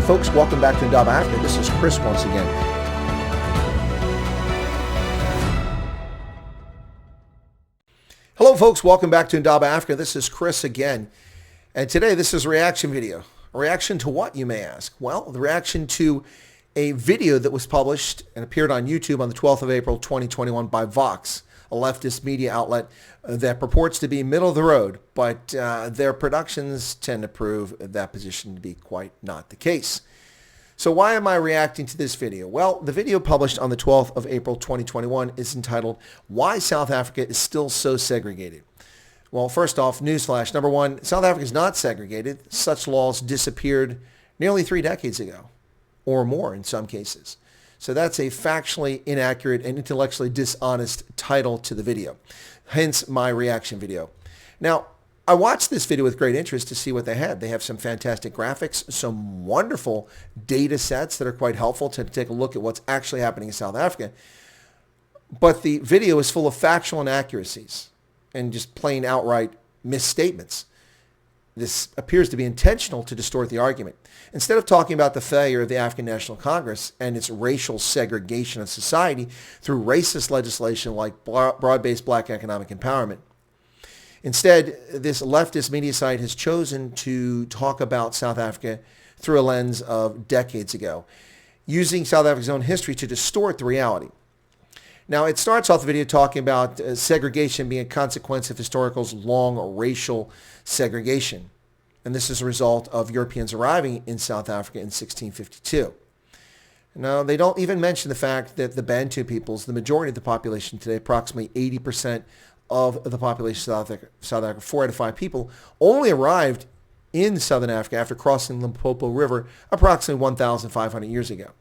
folks, welcome back to Indaba Africa. This is Chris once again. Hello folks, welcome back to Indaba Africa. This is Chris again. And today this is a reaction video. A reaction to what, you may ask? Well, the reaction to a video that was published and appeared on YouTube on the 12th of April 2021 by Vox, a leftist media outlet that purports to be middle of the road, but their productions tend to prove that position to be quite not the case. So why am I reacting to this video? Well, the video published on the 12th of April 2021 is entitled, Why South Africa is Still So Segregated. Well, first off, newsflash. Number one, South Africa is not segregated. Such laws disappeared nearly 3 decades ago, or more in some cases. So that's a factually inaccurate and intellectually dishonest title to the video, hence my reaction video. Now, I watched this video with great interest to see what they had. They have some fantastic graphics, some wonderful data sets that are quite helpful to take a look at what's actually happening in South Africa. But the video is full of factual inaccuracies and just plain outright misstatements. This appears to be intentional to distort the argument. Instead of talking about the failure of the African National Congress and its racial segregation of society through racist legislation like broad-based black economic empowerment, instead, this leftist media site has chosen to talk about South Africa through a lens of decades ago, using South Africa's own history to distort the reality. Now, it starts off the video talking about segregation being a consequence of historical's long racial segregation. And this is a result of Europeans arriving in South Africa in 1652. Now, they don't even mention the fact that the Bantu peoples, the majority of the population today, approximately 80% of the population of South Africa, 4 out of 5 people, only arrived in Southern Africa after crossing the Limpopo River approximately 1,500 years ago,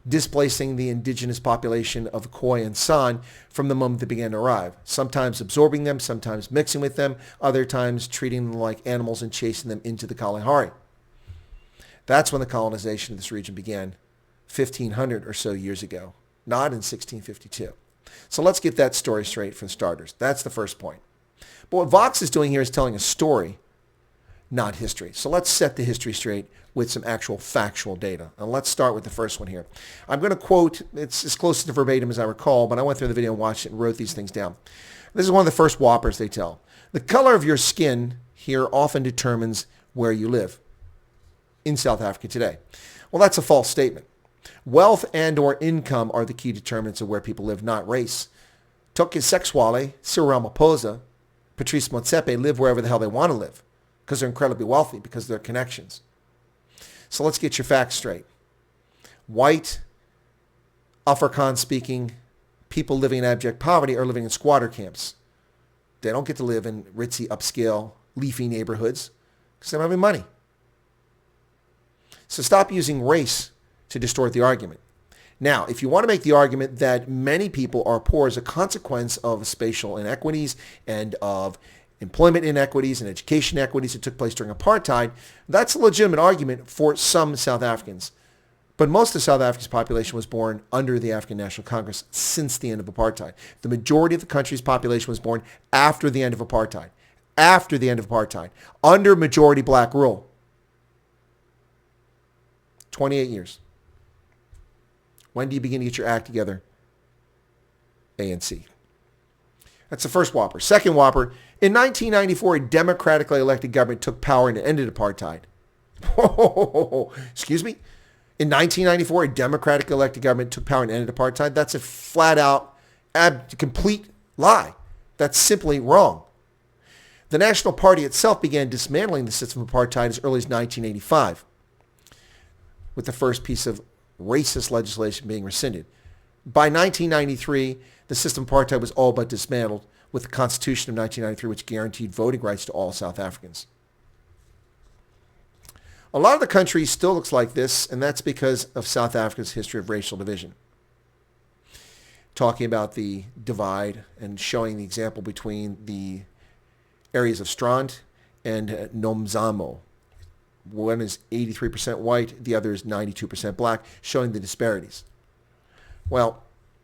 displacing the indigenous population of Khoi and San from the moment they began to arrive, sometimes absorbing them, sometimes mixing with them, other times treating them like animals and chasing them into the Kalahari. That's when the colonization of this region began 1,500 or so years ago, not in 1652. So let's get that story straight for starters. That's the first point. But what Vox is doing here is telling a story, not history. So let's set the history straight with some actual factual data. And let's start with the first one here. I'm going to quote, it's as close to verbatim as I recall, but I went through the video and watched it and wrote these things down. This is one of the first whoppers they tell. The color of your skin here often determines where you live in South Africa today. Well, that's a false statement. Wealth and or income are the key determinants of where people live, not race. Toke Sexwale, Cyril Ramaphosa, Patrice Motsepe live wherever the hell they want to live because they're incredibly wealthy, because of their connections. So let's get your facts straight. White, Afrikaans-speaking people living in abject poverty are living in squatter camps. They don't get to live in ritzy, upscale, leafy neighborhoods because they don't have any money. So stop using race to distort the argument. Now, if you want to make the argument that many people are poor as a consequence of spatial inequities and of employment inequities and education inequities that took place during apartheid, that's a legitimate argument for some South Africans. But most of South Africa's population was born under the African National Congress since the end of apartheid. The majority of the country's population was born after the end of apartheid. After the end of apartheid. Under majority black rule. 28 years. When do you begin to get your act together? ANC. That's the first whopper. Second whopper, in 1994, a democratically elected government took power and ended apartheid. Excuse me? In 1994, a democratically elected government took power and ended apartheid. That's a flat out, complete lie. That's simply wrong. The National Party itself began dismantling the system of apartheid as early as 1985, with the first piece of racist legislation being rescinded. By 1993, the system of apartheid was all but dismantled, with the Constitution of 1993, which guaranteed voting rights to all South Africans. A lot of the country still looks like this, and that's because of South Africa's history of racial division. Talking about the divide and showing the example between the areas of Strand and Nomzamo. One is 83% white, the other is 92% black, showing the disparities. Well,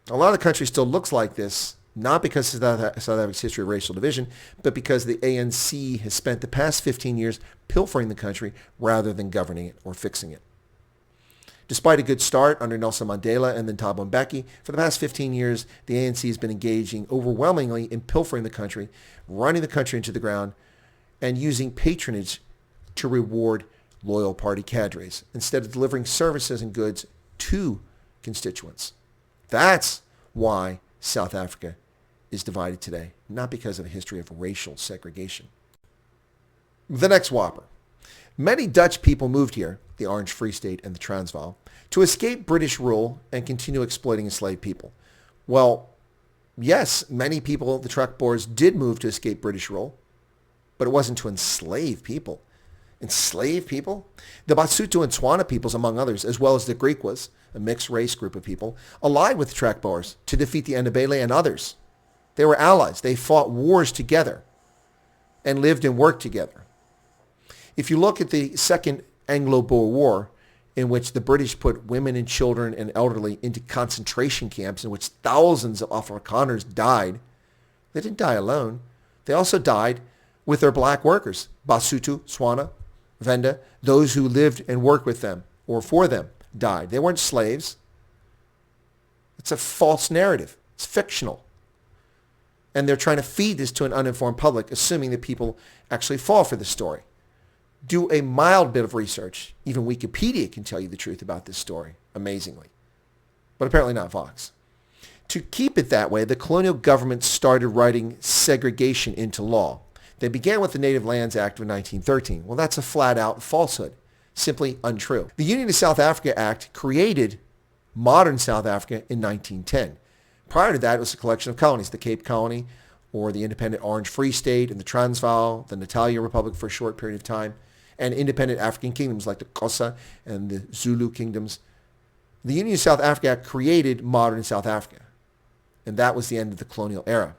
a lot of the country still looks like this, not because of South Africa's history of racial division, but because the ANC has spent the past 15 years pilfering the country rather than governing it or fixing it. Despite a good start under Nelson Mandela and then Thabo Mbeki, for the past 15 years, the ANC has been engaging overwhelmingly in pilfering the country, running the country into the ground, and using patronage to reward loyal party cadres instead of delivering services and goods to constituents. That's why South Africa is divided today, not because of a history of racial segregation. The next whopper. Many Dutch people moved here, the Orange Free State and the Transvaal, to escape British rule and continue exploiting enslaved people. Well, yes, many people, the truck Boers, did move to escape British rule, but it wasn't to enslave people. Enslave people? The Basotho and Tswana peoples, among others, as well as the Griquas, a mixed race group of people, allied with the truck Boers to defeat the Ndebele and others. They were allies. They fought wars together and lived and worked together. If you look at the Second Anglo-Boer War, in which the British put women and children and elderly into concentration camps in which thousands of Afrikaners died, they didn't die alone. They also died with their black workers, Basotho, Tswana, Venda. Those who lived and worked with them or for them died. They weren't slaves. It's a false narrative. It's fictional. And they're trying to feed this to an uninformed public, assuming that people actually fall for this story. Do a mild bit of research. Even Wikipedia can tell you the truth about this story, amazingly. But apparently not Vox. To keep it that way, the colonial government started writing segregation into law. They began with the Native Lands Act of 1913. Well, that's a flat-out falsehood. Simply untrue. The Union of South Africa Act created modern South Africa in 1910. Prior to that, it was a collection of colonies, the Cape Colony, or the independent Orange Free State, and the Transvaal, the Natalia Republic for a short period of time, and independent African kingdoms like the Xhosa and the Zulu kingdoms. The Union of South Africa Act created modern South Africa, and that was the end of the colonial era.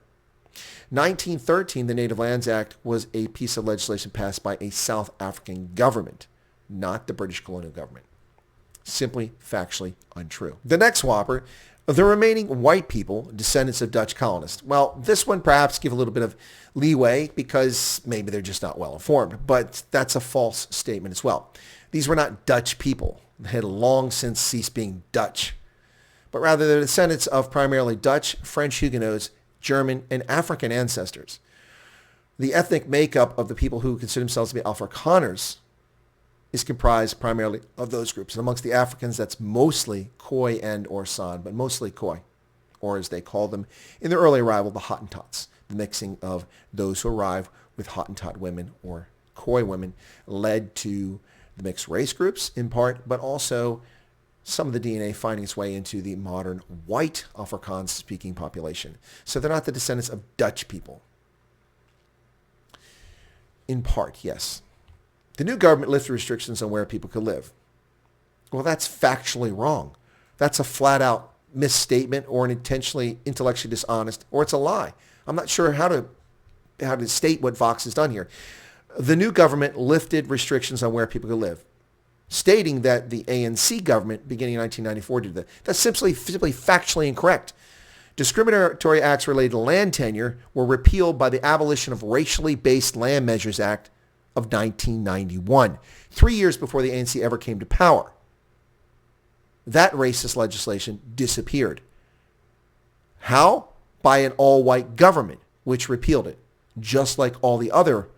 1913, the Native Lands Act was a piece of legislation passed by a South African government, not the British colonial government. Simply factually untrue. The next whopper, the remaining white people, descendants of Dutch colonists. Well, this one perhaps give a little bit of leeway because maybe they're just not well informed, but that's a false statement as well. These were not Dutch people. They had long since ceased being Dutch, but rather they're descendants of primarily Dutch, French Huguenots, German, and African ancestors. The ethnic makeup of the people who consider themselves to be Afrikaners is comprised primarily of those groups. And amongst the Africans, that's mostly Khoi and or San, but mostly Khoi, or as they call them in their early arrival, the Hottentots, the mixing of those who arrive with Hottentot women or Khoi women led to the mixed race groups in part, but also some of the DNA finding its way into the modern white Afrikaans-speaking population. So they're not the descendants of Dutch people. In part, yes. The new government lifted restrictions on where people could live. Well, that's factually wrong. That's a flat-out misstatement or an intentionally intellectually dishonest, or it's a lie. I'm not sure how to state what Vox has done here. The new government lifted restrictions on where people could live, stating that the ANC government, beginning in 1994, did that. That's simply factually incorrect. Discriminatory acts related to land tenure were repealed by the Abolition of Racially Based Land Measures Act of 1991, 3 years before the ANC ever came to power. That racist legislation disappeared. How? By an all-white government, which repealed it, just like all the other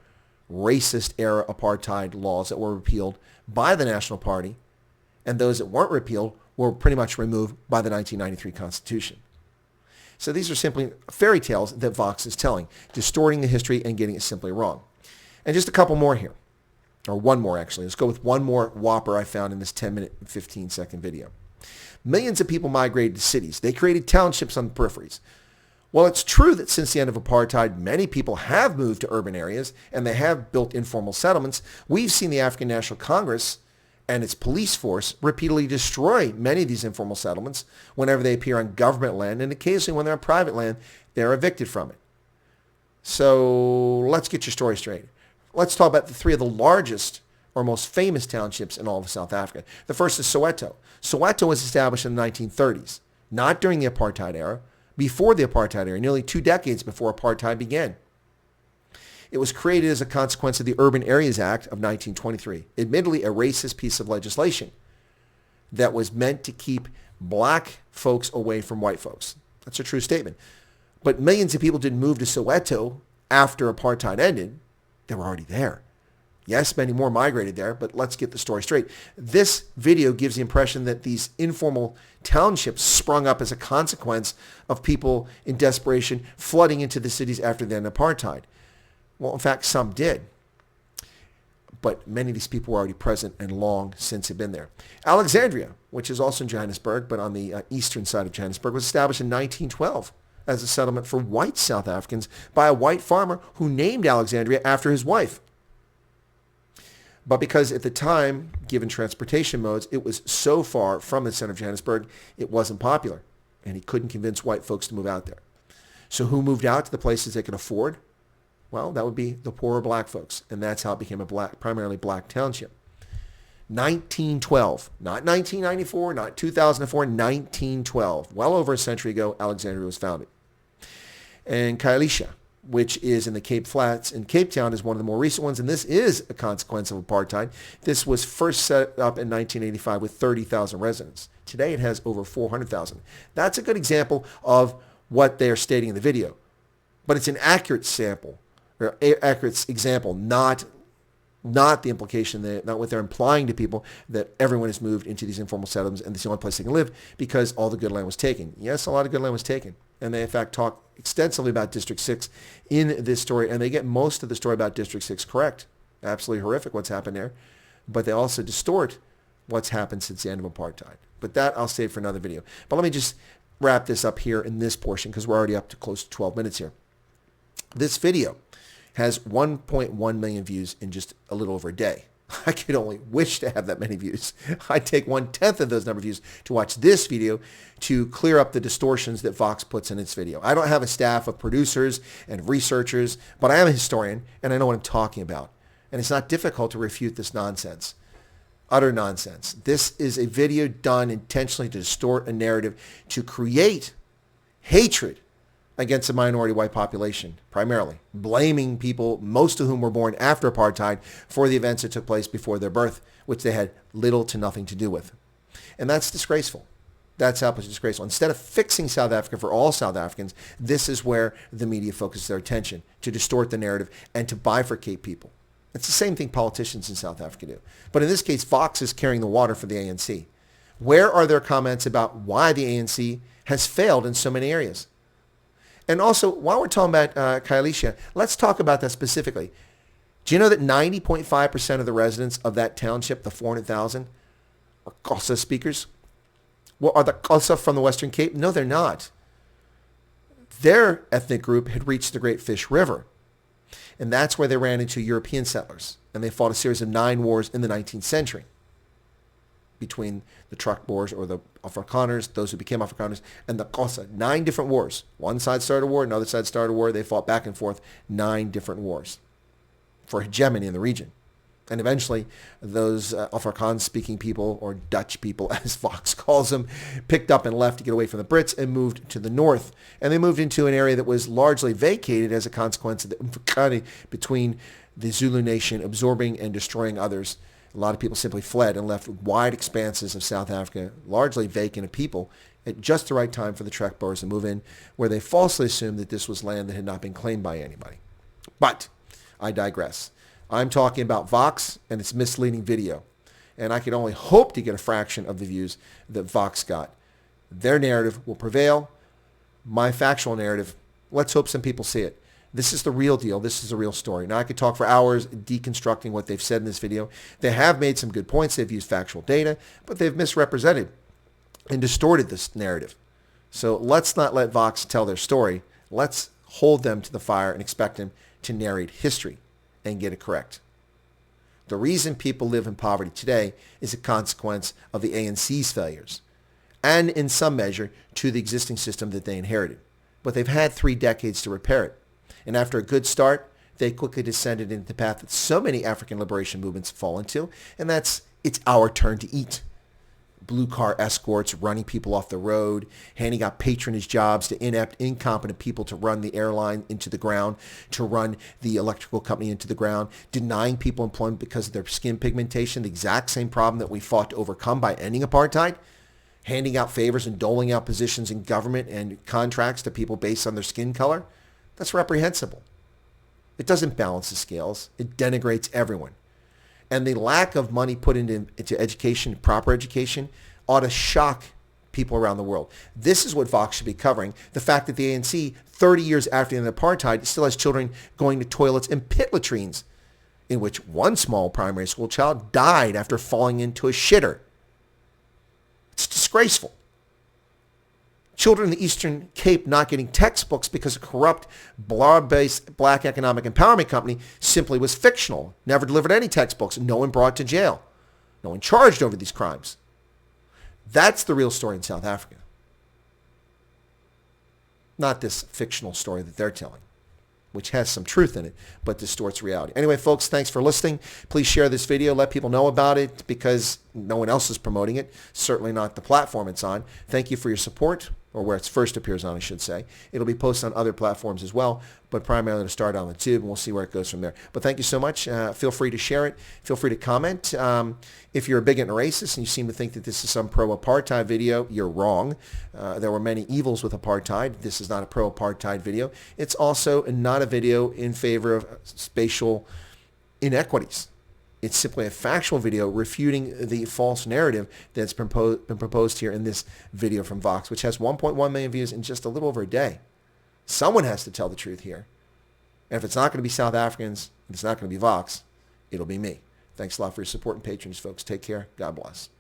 racist-era apartheid laws that were repealed by the National Party, and those that weren't repealed were pretty much removed by the 1993 Constitution. So these are simply fairy tales that Vox is telling, distorting the history and getting it simply wrong. And just a couple more here, or one more actually. Let's go with one more whopper I found in this 10-minute and 15-second video. Millions of people migrated to cities. They created townships on the peripheries. Well, it's true that since the end of apartheid, many people have moved to urban areas and they have built informal settlements. We've seen the African National Congress and its police force repeatedly destroy many of these informal settlements whenever they appear on government land, and occasionally when they're on private land, they're evicted from it. So let's get your story straight. Let's talk about the three of the largest or most famous townships in all of South Africa. The first is Soweto. Soweto was established in the 1930s, not during the apartheid era, before the apartheid era, nearly 2 decades before apartheid began. It was created as a consequence of the Urban Areas Act of 1923, admittedly a racist piece of legislation that was meant to keep black folks away from white folks. That's a true statement. But millions of people didn't move to Soweto after apartheid ended. They were already there. Yes, many more migrated there, but let's get the story straight. This video gives the impression that these informal townships sprung up as a consequence of people in desperation flooding into the cities after the end of apartheid. Well, in fact, some did. But many of these people were already present and long since had been there. Alexandria, which is also in Johannesburg, but on the eastern side of Johannesburg, was established in 1912 as a settlement for white South Africans by a white farmer who named Alexandria after his wife. But because at the time, given transportation modes, it was so far from the center of Johannesburg, it wasn't popular. And he couldn't convince white folks to move out there. So who moved out to the places they could afford? Well, that would be the poorer black folks. And that's how it became a primarily black township. 1912, not 1994, not 2004, 1912. Well over a century ago, Alexandria was founded. And Khayelitsha, which is in the Cape Flats in Cape Town, is one of the more recent ones, and this is a consequence of apartheid. This was first set up in 1985 with 30,000 residents. Today it has over 400,000. That's a good example of what they're stating in the video. But it's an accurate sample, or accurate example, not the implication, not what they're implying to people, that everyone has moved into these informal settlements and it's the only place they can live because all the good land was taken. Yes, a lot of good land was taken. And they, in fact, talk extensively about District 6 in this story, and they get most of the story about District 6 correct. Absolutely horrific what's happened there. But they also distort what's happened since the end of apartheid. But that I'll save for another video. But let me just wrap this up here in this portion because we're already up to close to 12 minutes here. This video has 1.1 million views in just a little over a day. I could only wish to have that many views. I'd take 1/10 of those number of views to watch this video to clear up the distortions that Vox puts in its video. I don't have a staff of producers and researchers, but I am a historian and I know what I'm talking about. And it's not difficult to refute this nonsense. Utter nonsense. This is a video done intentionally to distort a narrative, to create hatred against the minority white population, primarily, blaming people, most of whom were born after apartheid, for the events that took place before their birth, which they had little to nothing to do with. And that's disgraceful. That's absolutely disgraceful. Instead of fixing South Africa for all South Africans, this is where the media focuses their attention, to distort the narrative and to bifurcate people. It's the same thing politicians in South Africa do. But in this case, Vox is carrying the water for the ANC. Where are their comments about why the ANC has failed in so many areas? And also, while we're talking about Khayelitsha, let's talk about that specifically. Do you know that 90.5% of the residents of that township, the 400,000, are Xhosa speakers? Well, are the Xhosa from the Western Cape? No, they're not. Their ethnic group had reached the Great Fish River. And that's where they ran into European settlers. And they fought a series of 9 wars in the 19th century between the truck Boers or the Afrikaners, those who became Afrikaners, and the Xhosa. 9 different wars. One side started a war, another side started a war. They fought back and forth 9 different wars for hegemony in the region. And eventually, those Afrikaans-speaking people, or Dutch people, as Vox calls them, picked up and left to get away from the Brits and moved to the north. And they moved into an area that was largely vacated as a consequence of the Mfukani between the Zulu nation absorbing and destroying others. A lot of people simply fled and left wide expanses of South Africa, largely vacant of people, at just the right time for the Trek Boers to move in, where they falsely assumed that this was land that had not been claimed by anybody. But I digress. I'm talking about Vox and its misleading video. And I can only hope to get a fraction of the views that Vox got. Their narrative will prevail. My factual narrative, let's hope some people see it. This is the real deal. This is the real story. Now, I could talk for hours deconstructing what they've said in this video. They have made some good points. They've used factual data, but they've misrepresented and distorted this narrative. So let's not let Vox tell their story. Let's hold them to the fire and expect them to narrate history and get it correct. The reason people live in poverty today is a consequence of the ANC's failures, and in some measure to the existing system that they inherited. But they've had 3 decades to repair it. And after a good start, they quickly descended into the path that so many African liberation movements fall into, and that's, it's our turn to eat. blue car escorts, running people off the road, handing out patronage jobs to inept, incompetent people to run the airline into the ground, to run the electrical company into the ground, denying people employment because of their skin pigmentation, the exact same problem that we fought to overcome by ending apartheid, handing out favors and doling out positions in government and contracts to people based on their skin color. That's reprehensible. It doesn't balance the scales. It denigrates everyone. And the lack of money put into education, proper education, ought to shock people around the world. This is what Vox should be covering. The fact that the ANC, 30 years after the end of apartheid, still has children going to toilets in pit latrines, in which one small primary school child died after falling into a shitter. It's disgraceful. Children in the Eastern Cape not getting textbooks because a corrupt, broad-based black economic empowerment company simply was fictional, never delivered any textbooks, no one brought to jail, no one charged over these crimes. That's the real story in South Africa. Not this fictional story that they're telling, which has some truth in it, but distorts reality. Anyway, folks, thanks for listening. Please share this video. Let people know about it because no one else is promoting it, certainly not the platform it's on. Thank you for your support, or where it first appears on, I should say. It'll be posted on other platforms as well, but primarily to start on the tube, and we'll see where it goes from there. But thank you so much. Feel free to share it. Feel free to comment. If you're a bigot and racist and you seem to think that this is some pro-apartheid video, you're wrong. There were many evils with apartheid. This is not a pro-apartheid video. It's also not a video in favor of spatial inequities. It's simply a factual video refuting the false narrative that's been proposed here in this video from Vox, which has 1.1 million views in just a little over a day. Someone has to tell the truth here. And if it's not going to be South Africans, if it's not going to be Vox, it'll be me. Thanks a lot for your support and patronage, folks. Take care. God bless.